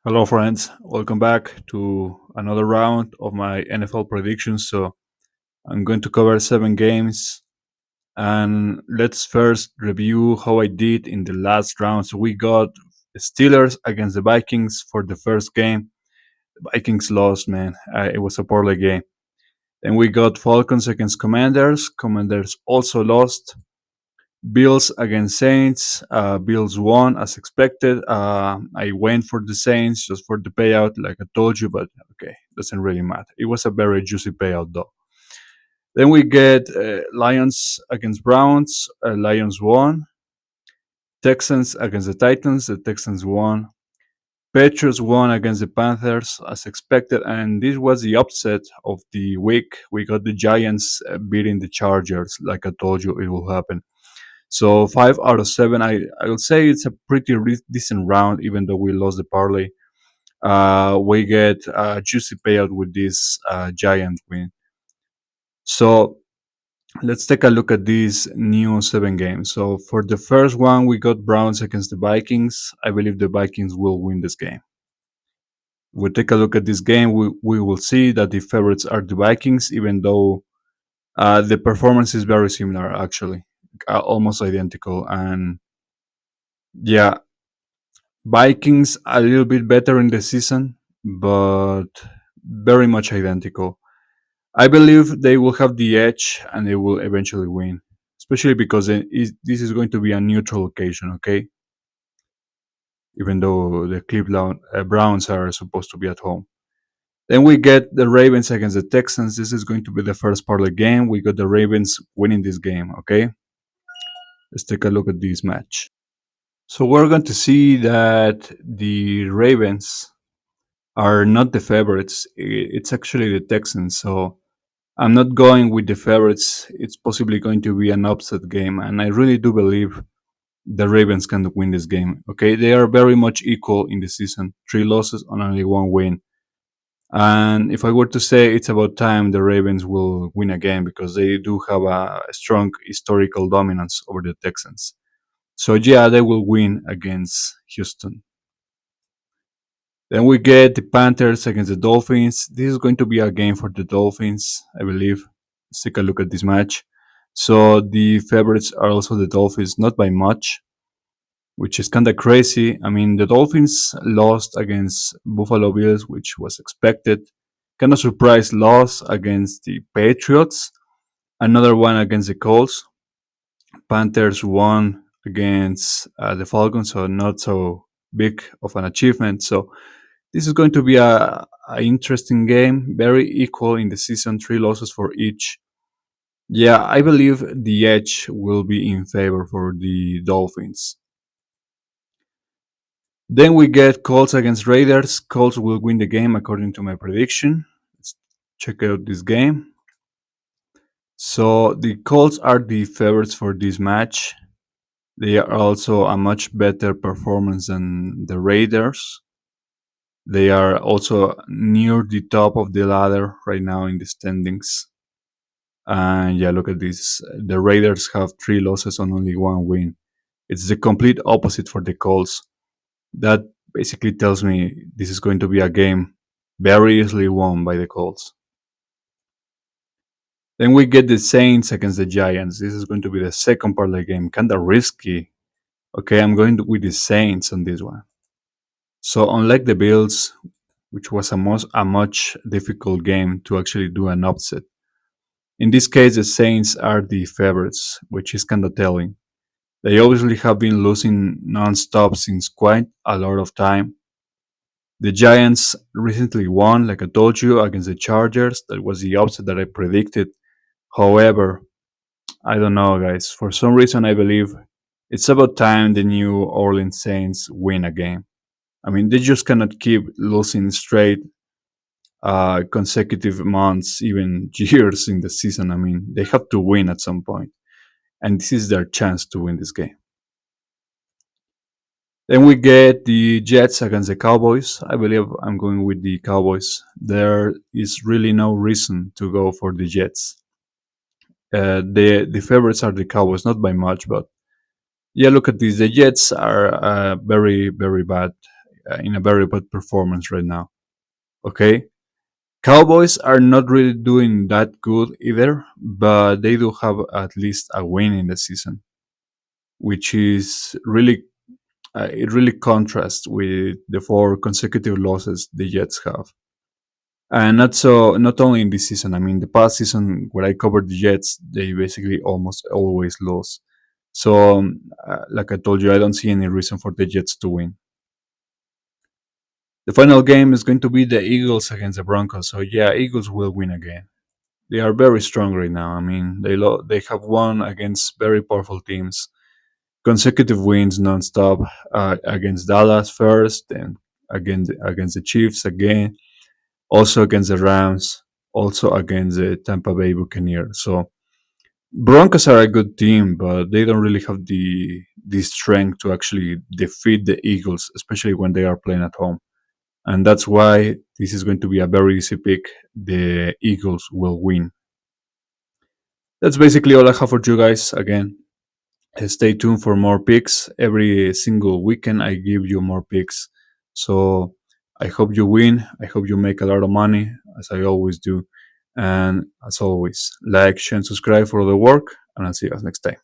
Hello, friends. Welcome back to another round of my NFL predictions. So, I'm going to cover 7 games. And let's first review how I did in the last round. So, we got Steelers against the Vikings for the first game. The Vikings lost, man. It was a poorly game. Then we got Falcons against Commanders. Commanders also lost. Bills against Saints. Bills won as expected. I went for the Saints just for the payout, like I told you, but okay, doesn't really matter. It was a very juicy payout though. Then we get Lions against Browns. Lions won. Texans against the Titans. The Texans won. Patriots won against the Panthers as expected, and this was the upset of the week. We got the Giants beating the Chargers, like I told you it will happen. So 5 out of 7, I would say it's a pretty decent round, even though we lost the parlay. We get a juicy payout with this giant win. So let's take a look at these new 7 games. So for the first one, we got Browns against the Vikings. I believe the Vikings will win this game. We take a look at this game. We will see that the favorites are the Vikings, even though the performance is very similar, actually, almost identical. And yeah, Vikings a little bit better in the season, but very much identical. I believe they will have the edge and they will eventually win, especially because this is going to be a neutral occasion, okay? Even though the Cleveland Browns are supposed to be at home. Then we get the Ravens against the Texans. This is going to be the first part of the game. We got the Ravens winning this game, okay? Let's take a look at this match. So we're going to see that the Ravens are not the favorites. It's actually the Texans. So I'm not going with the favorites. It's possibly going to be an upset game, and I really do believe the Ravens can win this game. Okay, they are very much equal in the season. 3 losses and only 1 win. And if I were to say it's about time the Ravens will win again because they do have a strong historical dominance over the Texans. So yeah, they will win against Houston. Then we get the Panthers against the Dolphins. This is going to be a game for the Dolphins, I believe. Let's take a look at this match. So the favorites are also the Dolphins, not by much, which is kind of crazy. I mean, the Dolphins lost against Buffalo Bills, which was expected. Kind of surprise loss against the Patriots. Another one against the Colts. Panthers won against the Falcons, so not so big of an achievement. So this is going to be a interesting game, very equal in the season, 3 losses for each. Yeah, I believe the edge will be in favor for the Dolphins. Then we get Colts against Raiders. Colts will win the game according to my prediction. Let's check out this game. So the Colts are the favorites for this match. They are also a much better performance than the Raiders. They are also near the top of the ladder right now in the standings. And yeah, look at this. The Raiders have 3 losses and only 1 win. It's the complete opposite for the Colts. That basically tells me this is going to be a game very easily won by the Colts. Then we get the Saints against the Giants. This is going to be the second part of the game. Kind of risky. Okay, I'm going with the Saints on this one. So unlike the Bills, which was a much difficult game to actually do an upset, in this case the Saints are the favorites, which is kind of telling. They obviously have been losing non-stop since quite a lot of time. The Giants recently won, like I told you, against the Chargers. That was the upset that I predicted. However, I don't know, guys. For some reason, I believe it's about time the New Orleans Saints win a game. I mean, they just cannot keep losing straight consecutive months, even years in the season. I mean, they have to win at some point, and this is their chance to win this game. Then we get the Jets against the Cowboys. I believe I'm going with the Cowboys. There is really no reason to go for the Jets. The favorites are the Cowboys, not by much, but yeah, look at this. The Jets are very bad. in a very bad performance right now. Okay, Cowboys are not really doing that good either, but they do have at least a win in the season, which is really it really contrasts with the four consecutive losses the Jets have. And not only in this season. I mean, the past season where I covered the Jets, they basically almost always lose. So, like I told you, I don't see any reason for the Jets to win. The final game is going to be the Eagles against the Broncos. So yeah, Eagles will win again. They are very strong right now. I mean, they have won against very powerful teams, consecutive wins nonstop against Dallas first, and against the Chiefs again, also against the Rams, also against the Tampa Bay Buccaneers. So Broncos are a good team, but they don't really have the strength to actually defeat the Eagles, especially when they are playing at home. And that's why this is going to be a very easy pick. The Eagles will win. That's basically all I have for you guys. Again, stay tuned for more picks. Every single weekend, I give you more picks. So I hope you win. I hope you make a lot of money, as I always do. And as always, like, share, and subscribe for the work. And I'll see you guys next time.